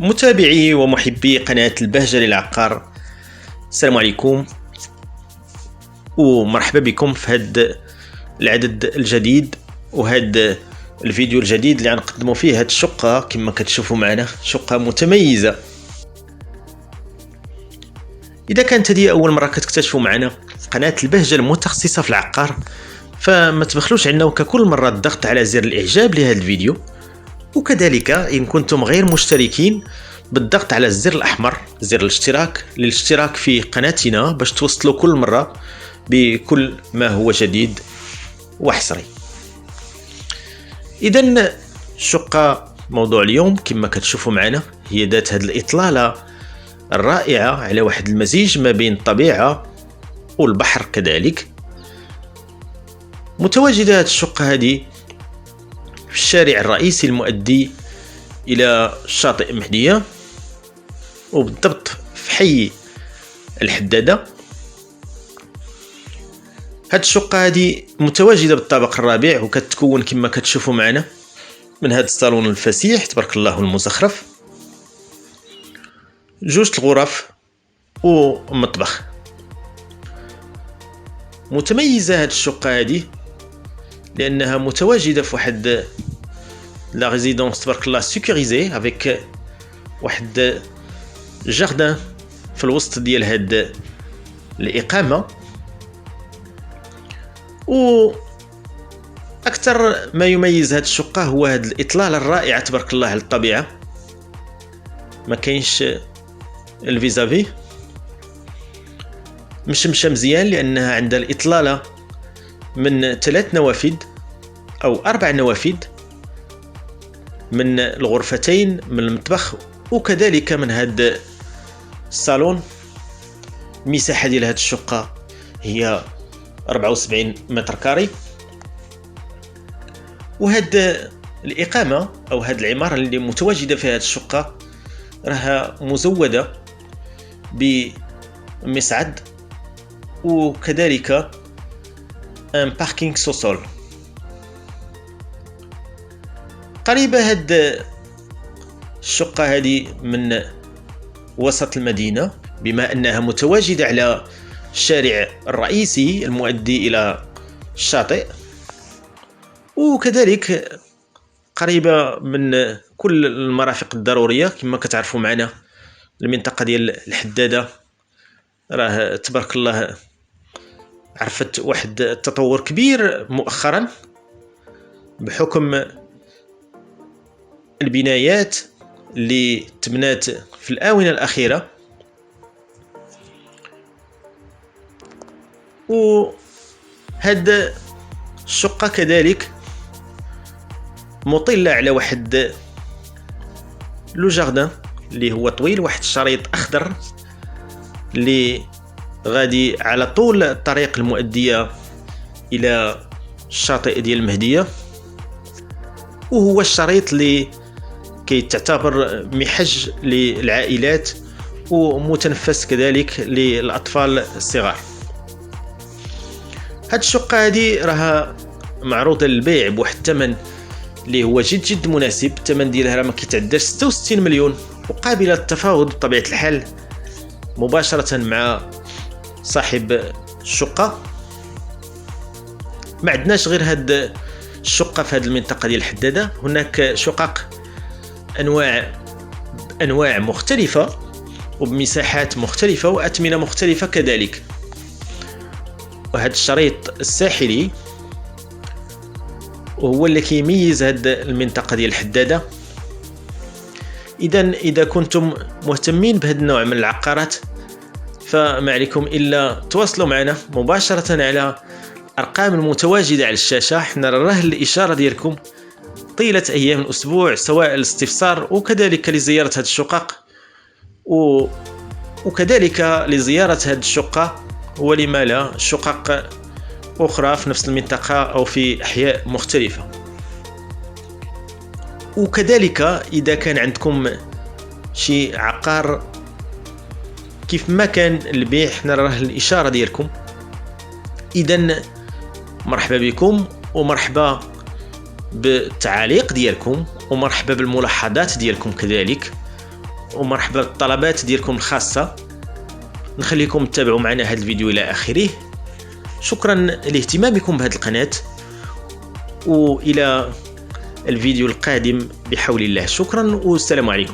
متابعي ومحبي قناة البهجة للعقار، السلام عليكم ومرحبا بكم في هذا العدد الجديد وهذا الفيديو الجديد اللي غنقدموا فيه هذه الشقة. كما كتشوفوا معنا شقة متميزة. إذا كانت هذه أول مرة كتكتشفوا معنا قناة البهجة المتخصصة في العقار، فما تبخلوش عنا وككل مرة الضغط على زر الإعجاب لهذا الفيديو، وكذلك إن كنتم غير مشتركين بالضغط على الزر الأحمر زر الاشتراك للاشتراك في قناتنا باش توصلوا كل مرة بكل ما هو جديد وحصري. إذن الشقة موضوع اليوم كما كتشوفوا معنا هي ذات هذه الإطلالة الرائعة على واحد المزيج ما بين الطبيعة والبحر. كذلك متواجدة هذه الشقة هذه في الشارع الرئيسي المؤدي إلى شاطئ مهدية، وبالضبط في حي الحدادة. هاد الشقة هذه متواجدة بالطابق الرابع، وكتكون كما كتشوفوا معنا من هذا الصالون الفسيح تبارك الله المزخرف، جوج الغرف ومطبخ. متميزة هاد الشقة هذه لأنها متواجدة في واحد لا ريزيدونس تبارك الله سيكوريزي افيك واحد جاردان في الوسط ديال هاد الإقامة. و أكثر ما يميز هاد الشقة هو هاد الإطلالة الرائعة تبارك الله على الطبيعة. ما كاينش الفيزافي مشمشة مزيان لأنها عندها الإطلالة من 3 نوافذ أو 4 نوافذ من الغرفتين من المطبخ وكذلك من هاد الصالون. المساحة ديال هاد الشقة هي 74 متر كاري، وهاد الإقامة أو هاد العمارة اللي متواجدة في هاد الشقة راها مزودة بمصعد وكذلك ان باركينغ سوسول. قريبة هاد الشقة هذه من وسط المدينة بما أنها متواجدة على الشارع الرئيسي المؤدي إلى الشاطئ، وكذلك قريبة من كل المرافق الضرورية. كما كتعرفوا معنا المنطقة ديال الحدادة راه تبارك الله عرفت واحد التطور كبير مؤخرا بحكم البنايات اللي تبنات في الآونة الأخيرة. وهاد الشقة كذلك مطلة على واحد لو جاردان اللي هو طويل، واحد الشريط أخضر اللي غادي على طول الطريق المؤدية إلى الشاطئ ديال المهدية، وهو الشريط اللي كيتعتبر محج للعائلات ومتنفس كذلك للأطفال الصغار. هاد الشقة هذه راها معروضة للبيع بواحد الثمن اللي هو جد مناسب. الثمن ديالها راه ما كيتعداش 66 مليون، وقابلة للتفاوض بطبيعة الحال مباشرة مع صاحب الشقة. ما عندناش غير هاد الشقة في هذه المنطقة ديال الحدادة، هناك شقق أنواع مختلفة وبمساحات مختلفة وأثمنة مختلفة كذلك. وهذا الشريط الساحلي وهو اللي كيميز هاد المنطقة ديال الحدادة. إذا كنتم مهتمين بهذا النوع من العقارات فما عليكم إلا تواصلوا معنا مباشرة على أرقام المتواجدة على الشاشة. حنا راه الإشارة ديالكم طيلة أيام الأسبوع سواء الاستفسار وكذلك لزيارة هذه الشقق وكذلك لزيارة هذه الشقة ولما لا شقق أخرى في نفس المنطقة أو في أحياء مختلفة. وكذلك إذا كان عندكم شي عقار كيف ما كان البيع حنا راه الإشارة ديالكم. إذن مرحبا بكم ومرحبا بالتعاليق ديالكم ومرحبا بالملاحظات ديالكم كذلك، ومرحبا بالطلبات ديالكم الخاصه. نخليكم تتابعوا معنا هذا الفيديو الى اخره. شكرا لاهتمامكم بهذه القناه، والى الفيديو القادم بحول الله. شكرا والسلام عليكم.